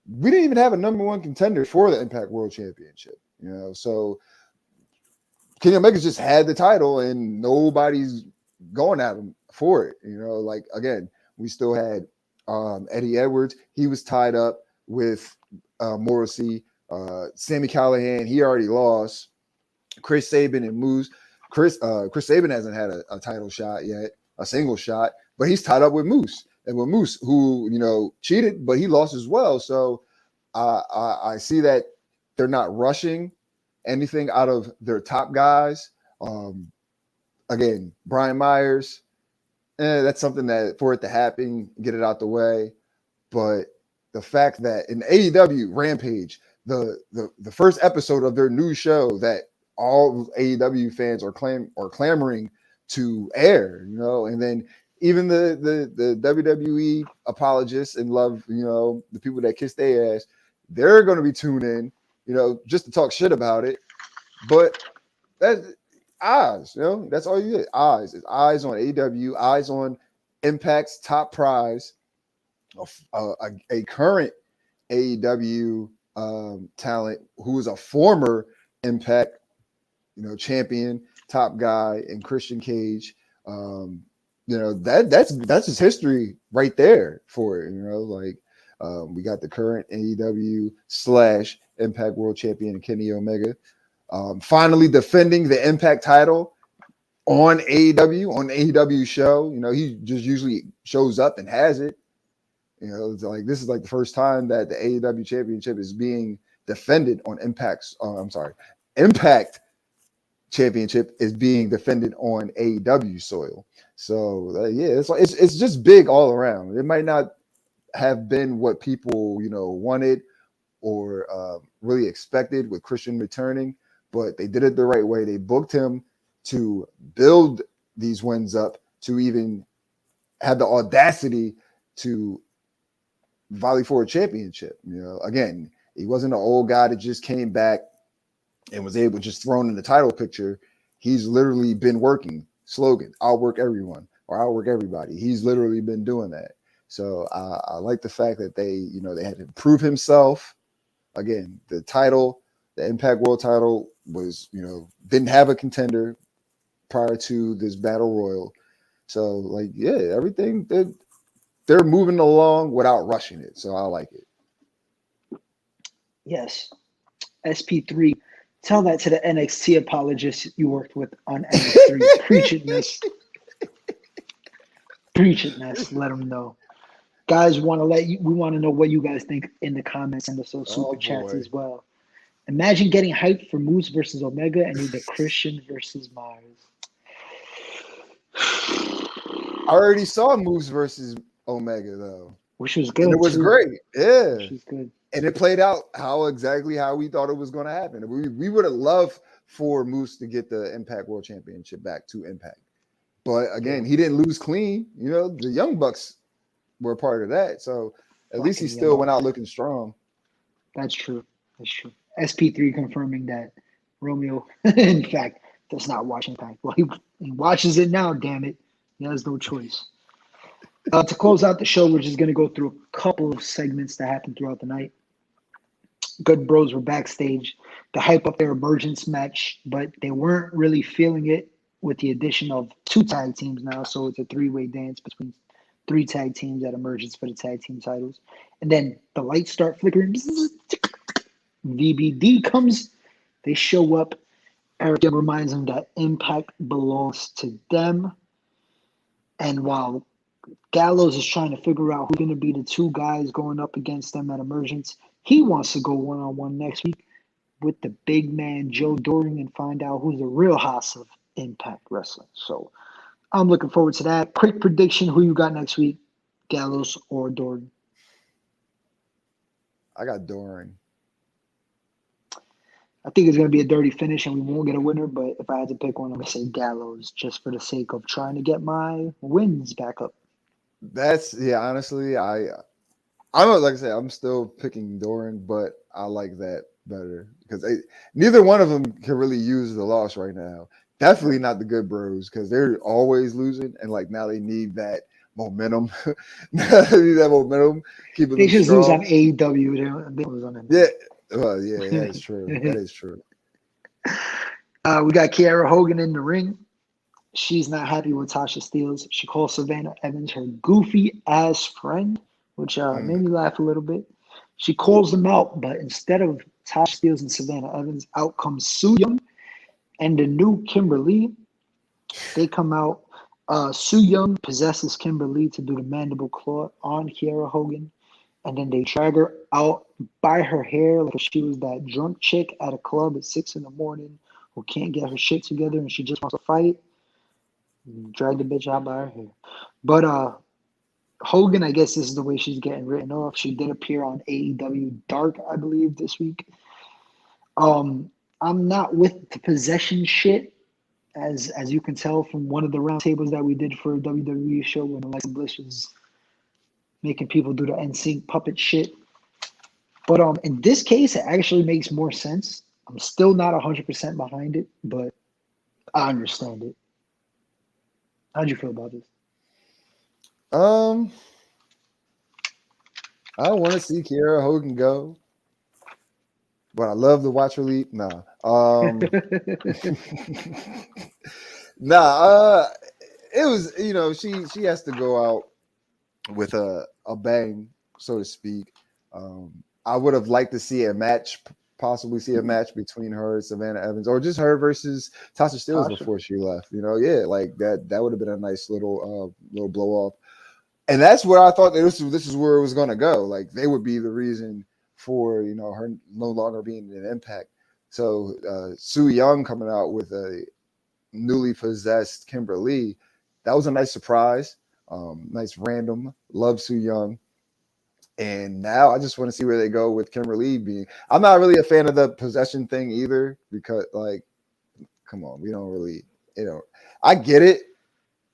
we didn't even have a number one contender for the Impact World Championship. So Kenny Omega's just had the title, and nobody's going at him for it. Like again, we still had Eddie Edwards. He was tied up with Morrissey. Sammy Callahan, he already lost. Chris Saban and Moose. Chris Saban hasn't had a title shot yet, a single shot, but he's tied up with Moose. And with Moose, who cheated, but he lost as well. So I see that they're not rushing anything out of their top guys. Again, Brian Myers, that's something that for it to happen, get it out the way. But the fact that in AEW Rampage, the first episode of their new show that all AEW fans are clamoring to air, and then even the WWE apologists and love, the people that kiss their ass, they're going to be tuned in, just to talk shit about it. But that's eyes, that's all you get. Eyes. It's eyes on AEW, eyes on Impact's top prize, a current AEW talent who is a former Impact, champion, top guy, and Christian Cage. That's his history right there for it. Like we got the current AEW / Impact World Champion Kenny Omega, finally defending the Impact title on AEW show. He just usually shows up and has it. It's like this is like the first time that the AEW championship is being defended on Impact's. Impact championship is being defended on AEW soil. So it's just big all around. It might not have been what people wanted or really expected with Christian returning, but they did it the right way. They booked him to build these wins up to even have the audacity to volley for a championship. Again, he wasn't an old guy that just came back and was able just thrown in the title picture. He's literally been working slogan, I'll work everyone or I'll work everybody. He's literally been doing that. So I like the fact that they had to prove himself. Again, the title, the Impact World title was, didn't have a contender prior to this battle royal. So like, yeah, everything they're moving along without rushing it. So I like it. Yes. SP3. Tell that to the NXT apologists you worked with on NXT. Preach it, Ness. Preach it, Ness. Let them know. Guys, we want to know what you guys think in the comments and the Oh super chats boy. as well. Imagine getting hyped for Moose versus Omega and you get Christian versus Myers. I already saw Moose versus Omega though, Which was and it good was too. great. Yeah, Which was good. and it played out exactly how we thought it was going to happen. We would have loved for Moose to get the Impact World Championship back to Impact, but Yeah. again, he didn't lose clean. You know, the Young Bucks were part of that, so at least he Fucking still young. went out looking strong. That's true. That's true. SP3 confirming that Romeo, in fact, does not watch Impact. Well, he watches it now, damn it. He has no choice. To close out the show, we're just going to go through a couple of segments that happened throughout the night. Good Bros were backstage to hype up their emergence match, but they weren't really feeling it with the addition of two tag teams now. So it's a three-way dance between three tag teams at emergence for the tag team titles. And then the lights start flickering. VBD comes. They show up. Eric reminds them that Impact belongs to them. And while Gallows is trying to figure out who's going to be the two guys going up against them at Emergence, he wants to go one-on-one next week with the big man Joe Doring and find out who's the real house of Impact Wrestling. So I'm looking forward to that. Quick prediction: who you got next week, Gallows or Doring? I got Doring. I think it's going to be a dirty finish and we won't get a winner, but if I had to pick one, I'm going to say Gallows just for the sake of trying to get my wins back up. That's honestly, I'm like I said, I'm still picking Doring, but I like that better because neither one of them can really use the loss right now. Definitely not the Good Bros because they're always losing, and like now they need that momentum. They need that momentum, keeping They them just lose on strong. AEW. They don't lose on them. Yeah, well, yeah, that is true. That is true. We got Kiara Hogan in the ring. She's not happy with Tasha Steelz. She calls Savannah Evans her goofy ass friend, which made me laugh a little bit. She calls them out, but instead of Tasha Steelz and Savannah Evans, out comes Su Young and the new Kimberly. They come out. Su Young possesses Kimberly to do the mandible claw on Kiara Hogan, and then they drag her out by her hair like she was that drunk chick at a club at 6 in the morning who can't get her shit together and she just wants to fight. Drag the bitch out by her hair. But Hogan, I guess this is the way she's getting written off. She did appear on AEW Dark, I believe, this week. I'm not with the possession shit, as you can tell from one of the roundtables that we did for a WWE show when Alexa Bliss was making people do the NSYNC puppet shit. But in this case, it actually makes more sense. I'm still not 100% behind it, but I understand it. How'd you feel about this? Um, I don't want to see Kiara Hogan go, but I love to watch her leave. Nah. Nah, it was she has to go out with a bang, so to speak. I would have liked to see a match, possibly see a match between her and Savannah Evans, or just her versus Tasha Steelz before she left. Yeah, like that would have been a nice little blow off. And that's where I thought that this is where it was going to go. Like they would be the reason for her no longer being an Impact. So Su Young coming out with a newly possessed Kimberly, that was a nice surprise. Nice random. Love Su Young. And now I just want to see where they go with Kimberly being. I'm not really a fan of the possession thing either because, like, come on, we don't really, I get it,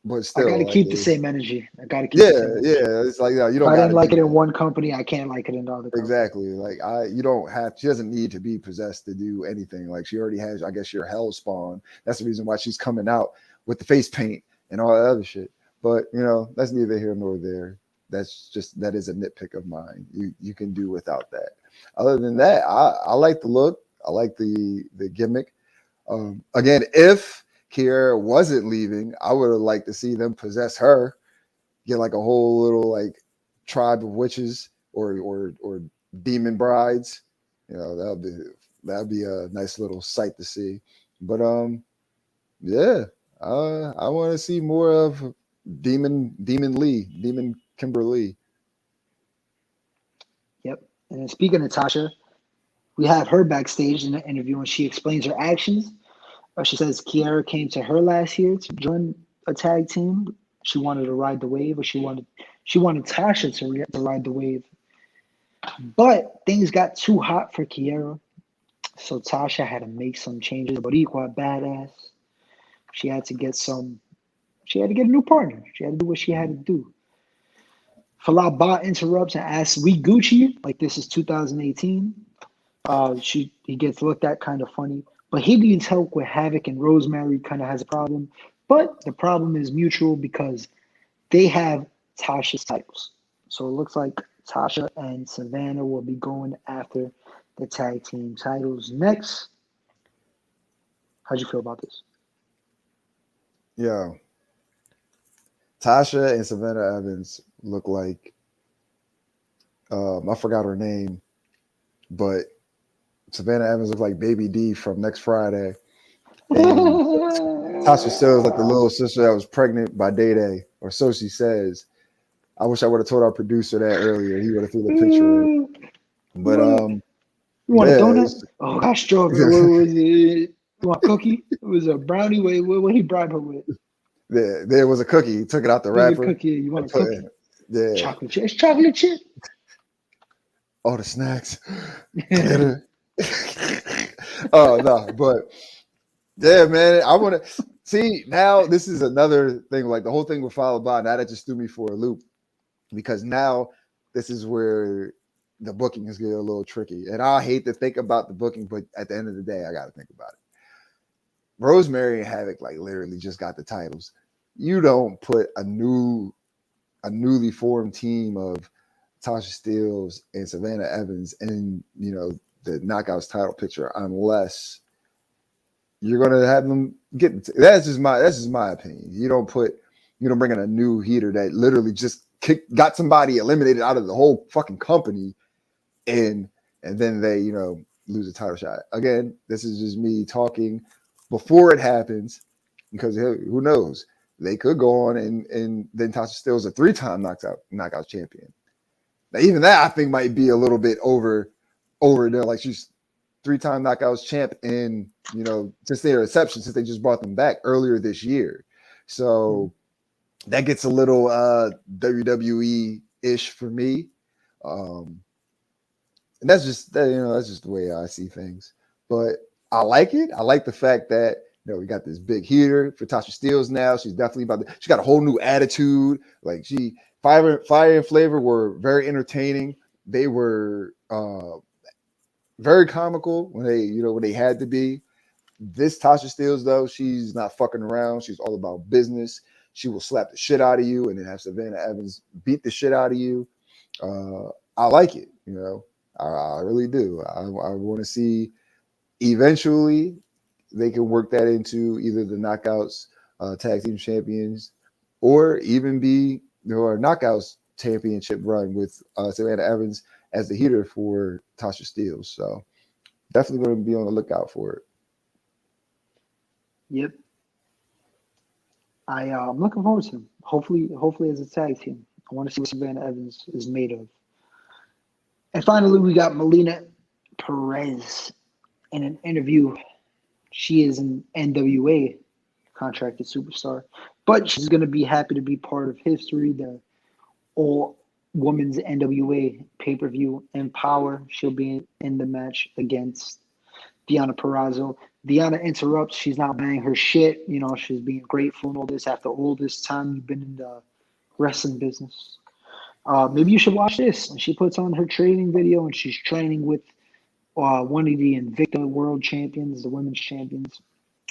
but I got still, to like, keep the same energy. I got to keep yeah, the same energy. it's like you If don't I got didn't to like do it in that. one company, I can't like it in the other company. Exactly. Like you don't have. She doesn't need to be possessed to do anything. Like she already has. I guess your hell spawn. That's the reason why she's coming out with the face paint and all that other shit. But that's neither here nor there. That is a nitpick of mine. You can do without that. Other than that, I like the look. I like the gimmick. Again, if Kiara wasn't leaving, I would have liked to see them possess her, get like a whole little like tribe of witches or demon brides. You know, that'd be a nice little sight to see. But yeah, I want to see more of Demon Kimberly. Yep. And then speaking of Tasha, we have her backstage in the interview, and she explains her actions. She says Kiara came to her last year to join a tag team. She wanted to ride the wave, or she wanted Tasha to ride the wave. But things got too hot for Kiara, so Tasha had to make some changes. But equal badass, she had to get some. She had to get a new partner. She had to do what she had to do. Falaba interrupts and asks, "We Gucci?" Like this is 2018. He gets looked at kind of funny, but he needs help with Havoc, and Rosemary kind of has a problem. But the problem is mutual because they have Tasha's titles. So it looks like Tasha and Savannah will be going after the tag team titles next. How'd you feel about this? Yeah, Tasha and Savannah Evans look like I forgot her name, but Savannah Evans looked like Baby D from Next Friday, and Tasha still is like the little sister that was pregnant by Day Day, or so she says. I wish I would have told our producer that earlier. He would have threw the picture in. But You want a yeah, donut? Oh, got strawberry. What was it? You want a cookie? It was a brownie. What he bribed her with? there was a cookie. He took it out the It was a wrapper. cookie. You want a cookie? Yeah, Chocolate chip. It's chocolate chip. all the snacks. Oh no, but yeah, man, I want to see now. This is another thing. Like the whole thing with Follow By. Now that just threw me for a loop because now this is where the booking is getting a little tricky. And I hate to think about the booking, but at the end of the day, I got to think about it. Rosemary and Havoc like literally just got the titles. You don't put a newly formed team of Tasha Steelz and Savannah Evans in the Knockouts title picture unless you're gonna have them get. That's just my opinion. You don't bring in a new heater that literally just got somebody eliminated out of the whole fucking company, and then they lose a title shot. Again, this is just me talking before it happens because who knows, they could go on and then Tasha Steelz is a 3-time knockout champion. Now even that I think might be a little bit over there. Like she's 3-time knockouts champ and since their inception, since they just brought them back earlier this year. So that gets a little WWE-ish for me. And that's just the way I see things. But I like it. I like the fact that we got this big heater for Tasha Steelz now. She's definitely she got a whole new attitude. Like Fire and Flavor were very entertaining. They were very comical when they had to be. This Tasha Steelz, though, she's not fucking around. She's all about business. She will slap the shit out of you and then have Savannah Evans beat the shit out of you. I like it. I really do. I want to see eventually they can work that into either the Knockouts tag team champions or even be a Knockouts championship run with Savannah Evans as the heater for Tasha Steelz. So definitely going to be on the lookout for it. Yep. I'm looking forward to him. Hopefully as a tag team. I want to see what Savannah Evans is made of. And finally, we got Molina Perez in an interview. She is an NWA contracted superstar, but she's going to be happy to be part of history, the all-women's NWA pay-per-view Empower. She'll be in the match against Deonna Purrazzo. Deonna interrupts. She's not buying her shit. She's being grateful and all this after all this time you've been in the wrestling business. Maybe you should watch this. And she puts on her training video, and she's training with one of the Invicta World Champions, the women's champions.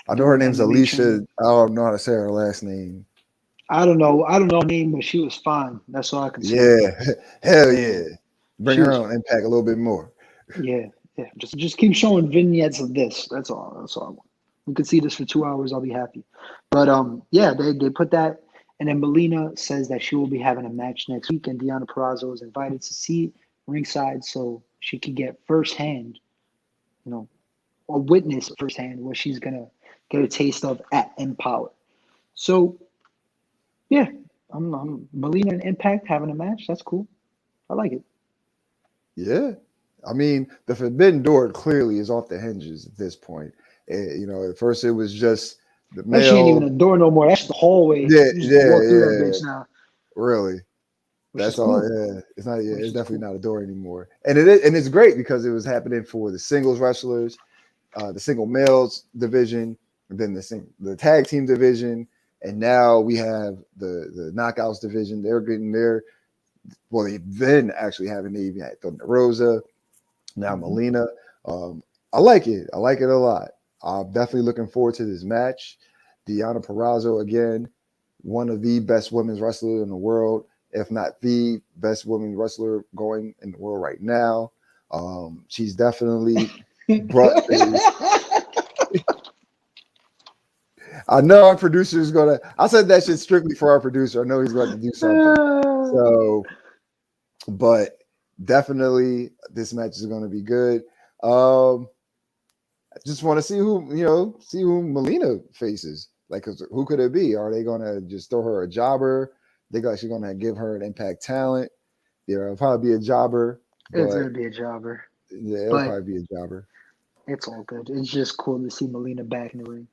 I know her name's Alicia. I don't know how to say her last name. I don't know her name, but she was fine. That's all I can say. Yeah, hell yeah. Bring her on Impact a little bit more. Yeah. Just keep showing vignettes of this. That's all I want. We could see this for 2 hours. I'll be happy. But yeah, they put that, and then Molina says that she will be having a match next week, and Deonna Purrazzo is invited to see ringside so she can get firsthand, you know, or witness firsthand what she's gonna get a taste of at Empower. So yeah, I'm Molina and Impact having a match. That's cool. I like it. Yeah. I mean, the Forbidden Door clearly is off the hinges at this point. At first it was just the That shit ain't even male. a door no more. That's just the hallway. Yeah, You just yeah, walk through that yeah. bitch now, Really. which is That's all. cool. Yeah, it's not. Yeah, Which it's is definitely cool. not a door anymore. And it is, and it's great because it was happening for the singles wrestlers, the single males division, and then the tag team division, and now we have the knockouts division. They're getting their. Well, they've been actually having the had Thunder Rosa, now Mhm. Molina. I like it. I like it a lot. I'm definitely looking forward to this match. Deonna Purrazzo again, one of the best women's wrestlers in the world, if not the best women's wrestler going in the world right now. She's definitely brought the. I know our producer is gonna. I said that shit strictly for our producer. I know he's going to do something. So, but definitely this match is going to be good. I just want to see who Molina faces. Like, 'cause who could it be? Are they going to just throw her a jobber? They're actually going to give her an Impact talent. There'll probably be a jobber, It's but gonna be a jobber, yeah, it'll but probably be a jobber. it's all good. It's just cool to see Molina back in the ring.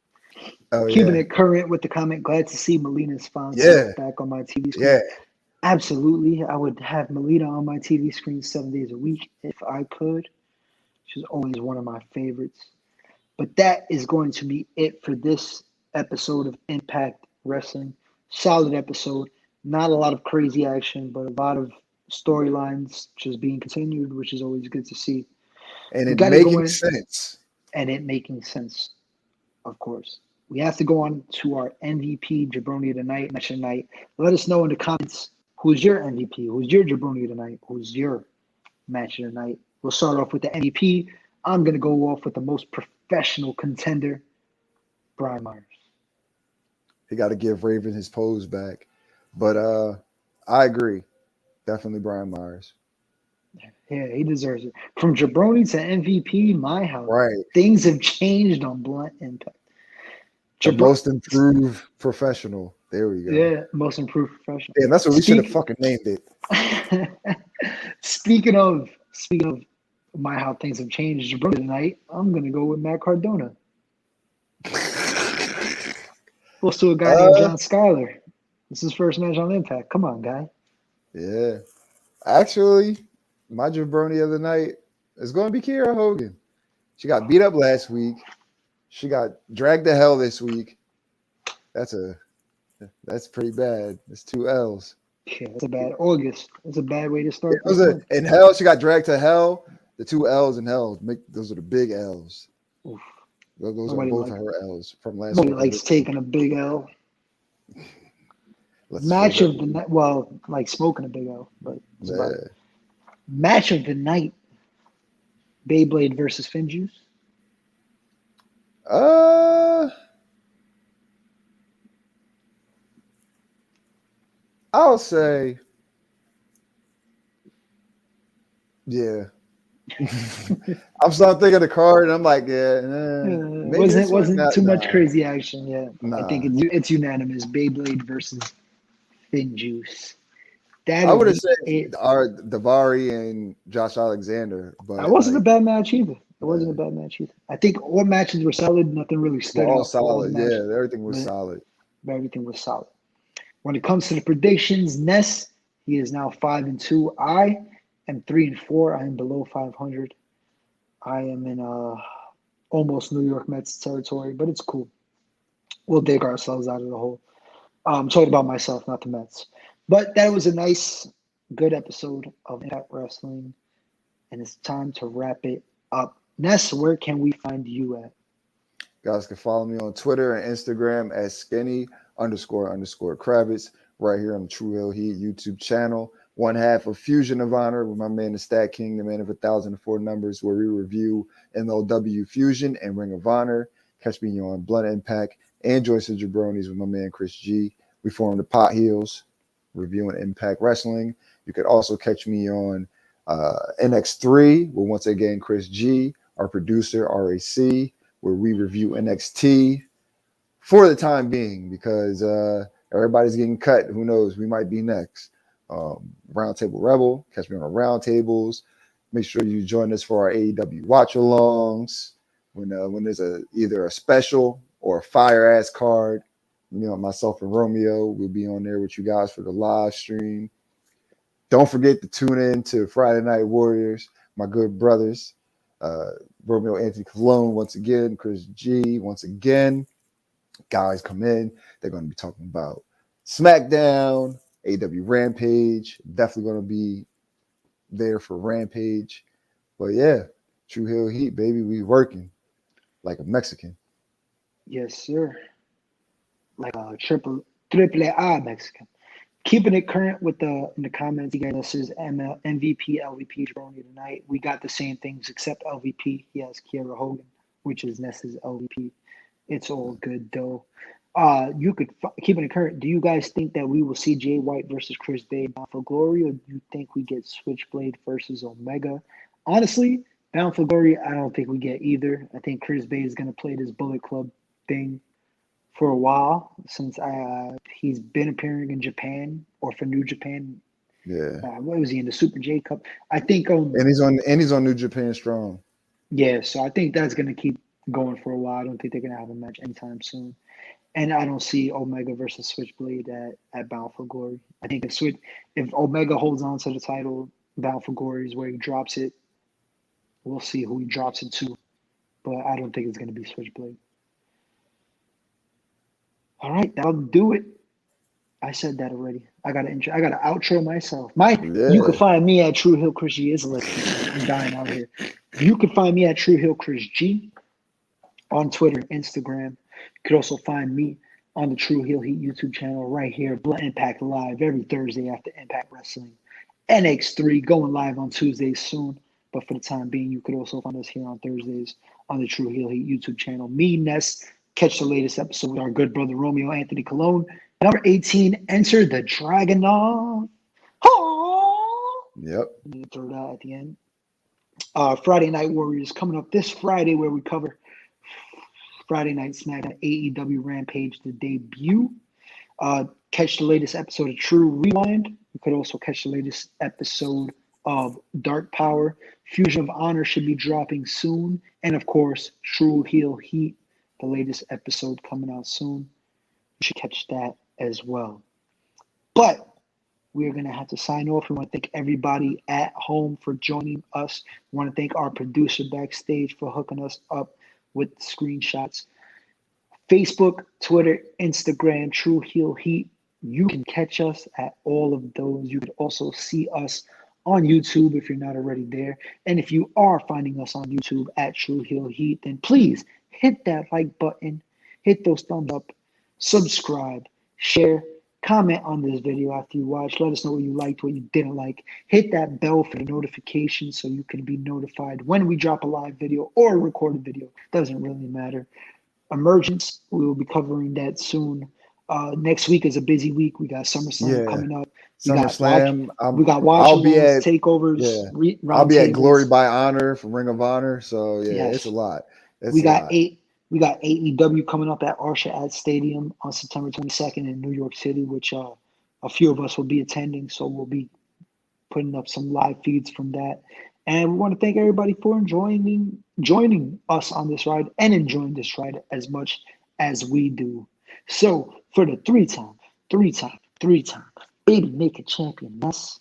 Oh Keeping yeah, it current with the comment, glad to see Molina's fine self yeah, back on my TV yeah. screen. Absolutely, I would have Molina on my TV screen 7 days a week if I could. She's always one of my favorites. But that is going to be it for this episode of Impact Wrestling. Solid episode. Not a lot of crazy action, but a lot of storylines just being continued, which is always good to see. And We it got to go making in sense. and it making sense, of course. We have to go on to our MVP Jabroni of the Night, match of the night. Let us know in the comments who's your MVP, who's your Jabroni of the Night, who's your match of the night. We'll start off with the MVP. I'm going to go off with the most professional contender, Brian Myers. He got to give Raven his pose back. But I agree. Definitely Brian Myers. Yeah, he deserves it. From Jabroni to MVP, my how Right. things have changed on Blunt Impact. The Jabroni, most improved professional. There we go. yeah, most improved professional. Yeah, that's what we should have fucking named it. Speaking of my how things have changed, Jabroni tonight, I'm gonna go with Matt Cardona. Close to a guy named uh John Skyler. This is his first match on Impact. Come on, guy. yeah. Actually, my jabroni of the night is going to be Kiara Hogan. She got beat up last week. She got dragged to hell this week. That's pretty bad. That's two L's. Yeah, that's a bad August. That's a bad way to It start was this month. in hell. She got dragged to hell. The two L's in hell make those are the big L's. Oof. Those are Nobody both of like her L's from last nobody week and likes this week. taking a big L. Let's Match further. of the night. Well, like smoking a big L, but that's about it. Yeah. Match of the night. Beyblade versus FinJuice. Uh, I'll say, yeah. I'm starting thinking of the card, and I'm like, yeah, maybe this one. Wasn't Nah, too much nah, crazy action. Yeah, I think nah. it's unanimous. Beyblade versus FinJuice. I That'll would have be said it. our Davari and Josh Alexander, That but wasn't a like, bad match either. It wasn't a uh, bad match either. I think all matches were solid. Nothing really we're stood all out for all the solid. matches, Yeah, everything was but solid. everything was solid. When it comes to the predictions, Ness, he is now 5-2. I am 3-4. I am below 500. I am in almost New York Mets territory, but it's cool. We'll dig ourselves out of the hole. I'm talking about myself, not the Mets. But that was a nice, good episode of Impact Wrestling, and it's time to wrap it up. Ness, where can we find you at? Guys can follow me on Twitter and Instagram at skinny__Kravitz. Right here on the True Hill Heat YouTube channel. One half of Fusion of Honor with my man, the Stat King, the man of 1,004 numbers, where we review MLW Fusion and Ring of Honor. Catch me on Blunt Impact and Joyce and Jabronis with my man Chris G. We formed the Pot Heels, reviewing Impact Wrestling. You could also catch me on NX3 with, once again, Chris G, our producer, RAC, where we review NXT for the time being because everybody's getting cut. Who knows? We might be next. Roundtable Rebel. Catch me on the roundtables. Make sure you join us for our AEW watch-alongs when there's either a special or a fire-ass card. Myself and Romeo will be on there with you guys for the live stream. Don't forget to tune in to Friday Night Warriors, my good brothers. Romeo Anthony Cologne once again, Chris G once again. Guys come in. They're going to be talking about SmackDown, AEW Rampage. Definitely going to be there for Rampage. But yeah, True Hill Heat, baby. We working like a Mexican. Yes, sir. Like a triple A Mexican. Keeping it current with in the comments, you guys, this is MVP, LVP, Jabroni tonight. We got the same things except LVP. He has Kiara Hogan, which is Ness's LVP. It's all good though. You could keeping it current. Do you guys think that we will see Jay White versus Chris Bay Bound for Glory, or do you think we get Switchblade versus Omega? Honestly, Bound for Glory, I don't think we get either. I think Chris Bay is gonna play this Bullet Club thing for a while since he's been appearing in Japan or for New Japan. Yeah. What was he in the Super J Cup? I think. And he's on New Japan Strong. Yeah, so I think that's gonna keep going for a while. I don't think they're gonna have a match anytime soon. And I don't see Omega versus Switchblade at Bound for Glory. I think if Omega holds on to the title, Bound for Glory is where he drops it. We'll see who he drops it to, but I don't think it's gonna be Switchblade. All right, that'll do it. I said that already. I gotta outro myself. You can find me at True Hill Chris G. Is listening. I'm dying out here. You can find me at True Hill Chris G on Twitter and Instagram. You could also find me on the True Hill Heat YouTube channel right here, Blunt Impact Live every Thursday after Impact Wrestling. NX3 going live on Tuesdays soon. But for the time being, you could also find us here on Thursdays on the True Hill Heat YouTube channel. Me, Ness, catch the latest episode with our good brother Romeo Anthony Cologne. Number 18, enter the Dragunov. Oh! Yep. Throw it out at the end. Friday Night Warriors coming up this Friday, where we cover Friday Night SmackDown AEW Rampage, the debut. Catch the latest episode of True Rewind. You could also catch the latest episode of Dark Power. Fusion of Honor should be dropping soon. And of course, True Heel Heat, the latest episode coming out soon. You should catch that as well. But we're going to have to sign off. We want to thank everybody at home for joining us. We want to thank our producer Backstage for hooking us up with screenshots. Facebook, Twitter, Instagram, True Heel Heat. You can catch us at all of those. You could also see us on YouTube if you're not already there. And if you are finding us on YouTube at True Heel Heat, then please hit that like button, hit those thumbs up, subscribe, share, comment on this video after you watch. Let us know what you liked, what you didn't like. Hit that bell for the notifications so you can be notified when we drop a live video or a recorded video. Doesn't really matter. Emergence, we will be covering that soon. Next week is a busy week. We got SummerSlam coming up. SummerSlam. We got watch-alongs, takeovers. Yeah. I'll be at Glory by Honor from Ring of Honor. So it's a lot. We got AEW coming up at Arshad Stadium on September 22nd in New York City, which a few of us will be attending. So we'll be putting up some live feeds from that. And we want to thank everybody for joining us on this ride and enjoying this ride as much as we do. So for the three-time baby naked championess,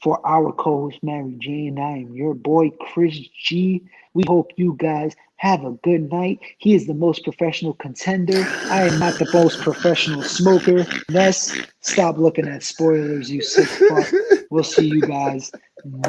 for our co-host Mary Jane, I am your boy Chris G. We hope you guys have a good night. He is the most professional contender. I am not the most professional smoker. Ness, stop looking at spoilers, you sick fuck. We'll see you guys next